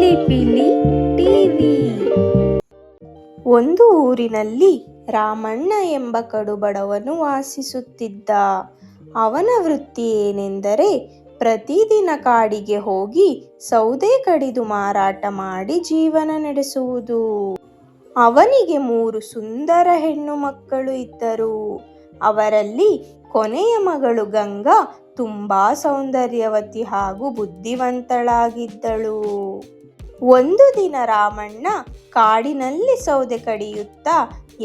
ಪಿಲಿಪಿಲಿ TV. ಒಂದು ಊರಿನಲ್ಲಿ ರಾಮಣ್ಣ ಎಂಬ ಕಡುಬಡವನು ವಾಸಿಸುತ್ತಿದ್ದ. ಅವನ ವೃತ್ತಿ ಏನೆಂದರೆ ಪ್ರತಿದಿನ ಕಾಡಿಗೆ ಹೋಗಿ ಸೌದೆ ಕಡಿದು ಮಾರಾಟ ಮಾಡಿ ಜೀವನ ನಡೆಸುವುದು. ಅವನಿಗೆ 3 ಸುಂದರ ಹೆಣ್ಣು ಮಕ್ಕಳು ಇದ್ದರು. ಅವರಲ್ಲಿ ಕೊನೆಯ ಮಗಳು ಗಂಗಾ ತುಂಬಾ ಸೌಂದರ್ಯವತಿ ಹಾಗೂ ಬುದ್ಧಿವಂತಳಾಗಿದ್ದಳು. ಒಂದು ದಿನ ರಾಮಣ್ಣ ಕಾಡಿನಲ್ಲಿ ಸೌದೆ ಕಡಿಯುತ್ತಾ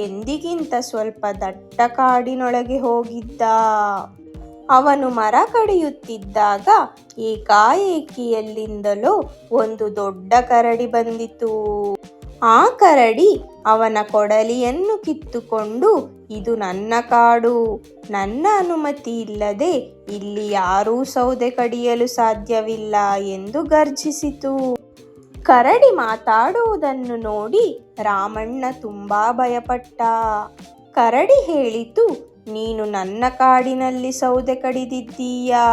ಎಂದಿಗಿಂತ ಸ್ವಲ್ಪ ದಟ್ಟ ಕಾಡಿನೊಳಗೆ ಹೋಗಿದ್ದ. ಅವನು ಮರ ಕಡಿಯುತ್ತಿದ್ದಾಗ ಏಕಾಏಕಿಯಲ್ಲಿಂದಲೋ ಒಂದು ದೊಡ್ಡ ಕರಡಿ ಬಂದಿತು. ಆ ಕರಡಿ ಅವನ ಕೊಡಲಿಯನ್ನು ಕಿತ್ತುಕೊಂಡು, ಇದು ನನ್ನ ಕಾಡು, ನನ್ನ ಅನುಮತಿ ಇಲ್ಲದೆ ಇಲ್ಲಿ ಯಾರೂ ಸೌದೆ ಕಡಿಯಲು ಸಾಧ್ಯವಿಲ್ಲ ಎಂದು ಗರ್ಜಿಸಿತು. ಕರಡಿ ಮಾತಾಡುವುದನ್ನು ನೋಡಿ ರಾಮಣ್ಣ ತುಂಬಾ ಭಯಪಟ್ಟ. ಕರಡಿ ಹೇಳಿತು, ನೀನು ನನ್ನ ಕಾಡಿನಲ್ಲಿ ಸೌದೆ ಕಡಿದಿದ್ದೀಯಾ,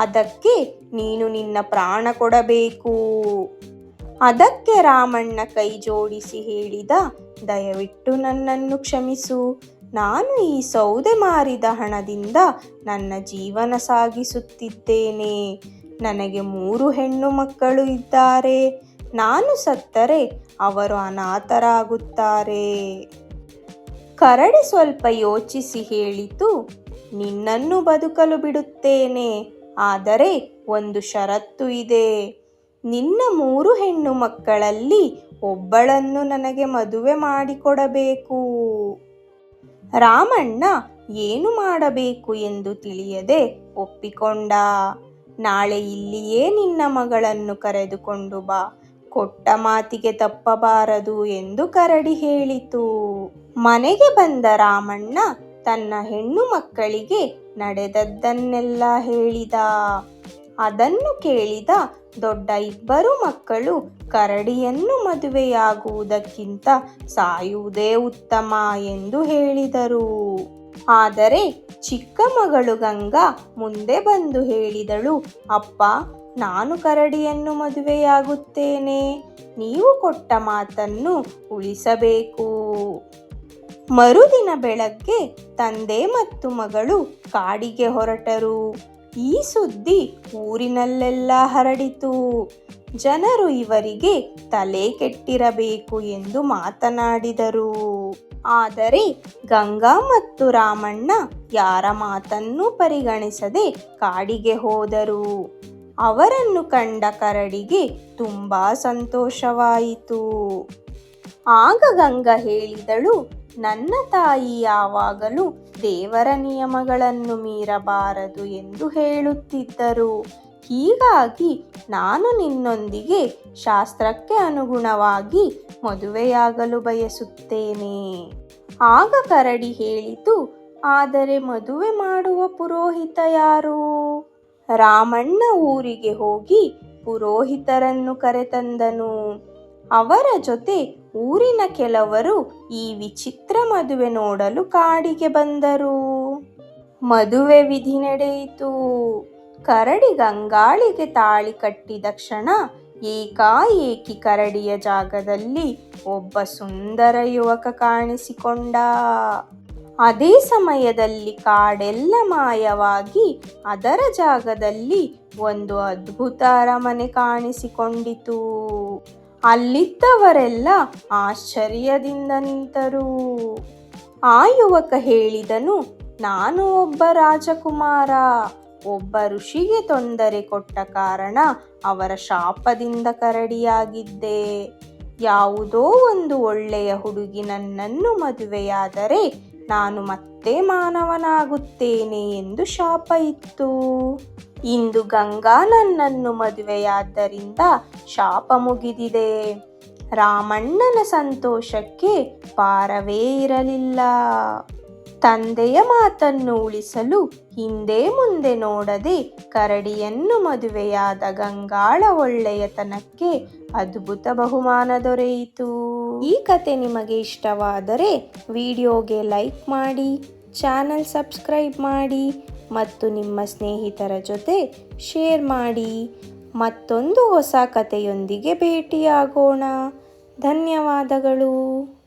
ಅದಕ್ಕೆ ನೀನು ನಿನ್ನ ಪ್ರಾಣ ಕೊಡಬೇಕು. ಅದಕ್ಕೆ ರಾಮಣ್ಣ ಕೈ ಜೋಡಿಸಿ ಹೇಳಿದ, ದಯವಿಟ್ಟು ನನ್ನನ್ನು ಕ್ಷಮಿಸು. ನಾನು ಈ ಸೌದೆ ಮಾರಿದ ಹಣದಿಂದ ನನ್ನ ಜೀವನ ಸಾಗಿಸುತ್ತಿದ್ದೇನೆ. ನನಗೆ 3 ಹೆಣ್ಣು ಮಕ್ಕಳು ಇದ್ದಾರೆ. ನಾನು ಸತ್ತರೆ ಅವರು ಅನಾಥರಾಗುತ್ತಾರೆ. ಕರಡಿ ಸ್ವಲ್ಪ ಯೋಚಿಸಿ ಹೇಳಿತು, ನಿನ್ನನ್ನು ಬದುಕಲು ಬಿಡುತ್ತೇನೆ, ಆದರೆ ಒಂದು ಷರತ್ತು ಇದೆ. ನಿನ್ನ 3 ಹೆಣ್ಣು ಮಕ್ಕಳಲ್ಲಿ ಒಬ್ಬಳನ್ನು ನನಗೆ ಮದುವೆ ಮಾಡಿಕೊಡಬೇಕು. ರಾಮಣ್ಣ ಏನು ಮಾಡಬೇಕು ಎಂದು ತಿಳಿಯದೆ ಒಪ್ಪಿಕೊಂಡ. ನಾಳೆ ಇಲ್ಲಿಯೇ ನಿನ್ನ ಮಗಳನ್ನು ಕರೆದುಕೊಂಡು ಬಾ, ಕೊಟ್ಟ ಮಾತಿಗೆ ತಪ್ಪಬಾರದು ಎಂದು ಕರಡಿ ಹೇಳಿತು. ಮನೆಗೆ ಬಂದ ರಾಮಣ್ಣ ತನ್ನ ಹೆಣ್ಣು ಮಕ್ಕಳಿಗೆ ನಡೆದದ್ದನ್ನೆಲ್ಲ ಹೇಳಿದ. ಅದನ್ನು ಕೇಳಿದ ದೊಡ್ಡ 2 ಮಕ್ಕಳು ಕರಡಿಯನ್ನು ಮದುವೆಯಾಗುವುದಕ್ಕಿಂತ ಸಾಯುವುದೇ ಉತ್ತಮ ಎಂದು ಹೇಳಿದರು. ಆದರೆ ಚಿಕ್ಕ ಮಗಳು ಗಂಗಾ ಮುಂದೆ ಬಂದು ಹೇಳಿದಳು, ಅಪ್ಪ, ನಾನು ಕರಡಿಯನ್ನು ಮದುವೆಯಾಗುತ್ತೇನೆ. ನೀವು ಕೊಟ್ಟ ಮಾತನ್ನು ಉಳಿಸಬೇಕು. ಮರುದಿನ ಬೆಳಗ್ಗೆ ತಂದೆ ಮತ್ತು ಮಗಳು ಕಾಡಿಗೆ ಹೊರಟರು. ಈ ಸುದ್ದಿ ಊರಿನಲ್ಲೆಲ್ಲ ಹರಡಿತು. ಜನರು ಇವರಿಗೆ ತಲೆ ಕೆಟ್ಟಿರಬೇಕು ಎಂದು ಮಾತನಾಡಿದರು. ಆದರೆ ಗಂಗಾ ಮತ್ತು ರಾಮಣ್ಣ ಯಾರ ಮಾತನ್ನೂ ಪರಿಗಣಿಸದೆ ಕಾಡಿಗೆ ಹೋದರು. ಅವರನ್ನು ಕಂಡ ಕರಡಿಗೆ ತುಂಬಾ ಸಂತೋಷವಾಯಿತು. ಆಗ ಗಂಗಾ ಹೇಳಿದಳು, ನನ್ನ ತಾಯಿ ಯಾವಾಗಲೂ ದೇವರ ನಿಯಮಗಳನ್ನು ಮೀರಬಾರದು ಎಂದು ಹೇಳುತ್ತಿದ್ದರು. ಹೀಗಾಗಿ ನಾನು ನಿನ್ನೊಂದಿಗೆ ಶಾಸ್ತ್ರಕ್ಕೆ ಅನುಗುಣವಾಗಿ ಮದುವೆಯಾಗಲು ಬಯಸುತ್ತೇನೆ. ಆಗ ಕರಡಿ ಹೇಳಿತು, ಆದರೆ ಮದುವೆ ಮಾಡುವ ಪುರೋಹಿತ ಯಾರು? ರಾಮಣ್ಣ ಊರಿಗೆ ಹೋಗಿ ಪುರೋಹಿತರನ್ನು ಕರೆತಂದನು. ಅವರ ಜೊತೆ ಊರಿನ ಕೆಲವರು ಈ ವಿಚಿತ್ರ ಮದುವೆ ನೋಡಲು ಕಾಡಿಗೆ ಬಂದರು. ಮದುವೆ ವಿಧಿ ನಡೆಯಿತು. ಕರಡಿ ಗಂಗಾಳಿಗೆ ತಾಳಿ ಕಟ್ಟಿದ ಕ್ಷಣ ಏಕಾಏಕಿ ಕರಡಿಯ ಜಾಗದಲ್ಲಿ ಒಬ್ಬ ಸುಂದರ ಯುವಕ ಕಾಣಿಸಿಕೊಂಡ. ಅದೇ ಸಮಯದಲ್ಲಿ ಕಾಡೆಲ್ಲ ಮಾಯವಾಗಿ ಅದರ ಜಾಗದಲ್ಲಿ ಒಂದು ಅದ್ಭುತ ಅರಮನೆ ಕಾಣಿಸಿಕೊಂಡಿತು. ಅಲ್ಲಿದ್ದವರೆಲ್ಲ ಆಶ್ಚರ್ಯದಿಂದ ನಿಂತರು. ಆ ಯುವಕ ಹೇಳಿದನು, ನಾನು ಒಬ್ಬ ರಾಜಕುಮಾರ. ಒಬ್ಬ ಋಷಿಗೆ ತೊಂದರೆ ಕೊಟ್ಟ ಕಾರಣ ಅವರ ಶಾಪದಿಂದ ಕರಡಿಯಾಗಿದ್ದೆ. ಯಾವುದೋ ಒಂದು ಒಳ್ಳೆಯ ಹುಡುಗಿ ನನ್ನನ್ನು ಮದುವೆಯಾದರೆ ನಾನು ಮತ್ತೆ ಮಾನವನಾಗುತ್ತೇನೆ ಎಂದು ಶಾಪ ಇತ್ತು. ಇಂದು ಗಂಗಾ ನನ್ನನ್ನು ಮದುವೆಯಾದ್ದರಿಂದ ಶಾಪ ಮುಗಿದಿದೆ. ರಾಮಣ್ಣನ ಸಂತೋಷಕ್ಕೆ ಪಾರವೇ ಇರಲಿಲ್ಲ. ತಂದೆಯ ಮಾತನ್ನು ಉಳಿಸಲು ಹಿಂದೆ ಮುಂದೆ ನೋಡದೆ ಕರಡಿಯನ್ನು ಮದುವೆಯಾದ ಗಂಗಾಳ ಒಳ್ಳೆಯತನಕ್ಕೆ ಅದ್ಭುತ ಬಹುಮಾನ ದೊರೆಯಿತು. ಈ ಕತೆ ನಿಮಗೆ ಇಷ್ಟವಾದರೆ ವಿಡಿಯೋಗೆ ಲೈಕ್ ಮಾಡಿ, ಚಾನಲ್ ಸಬ್ಸ್ಕ್ರೈಬ್ ಮಾಡಿ ಮತ್ತು ನಿಮ್ಮ ಸ್ನೇಹಿತರ ಜೊತೆ ಶೇರ್ ಮಾಡಿ. ಮತ್ತೊಂದು ಹೊಸ ಕಥೆಯೊಂದಿಗೆ ಭೇಟಿಯಾಗೋಣ. ಧನ್ಯವಾದಗಳು.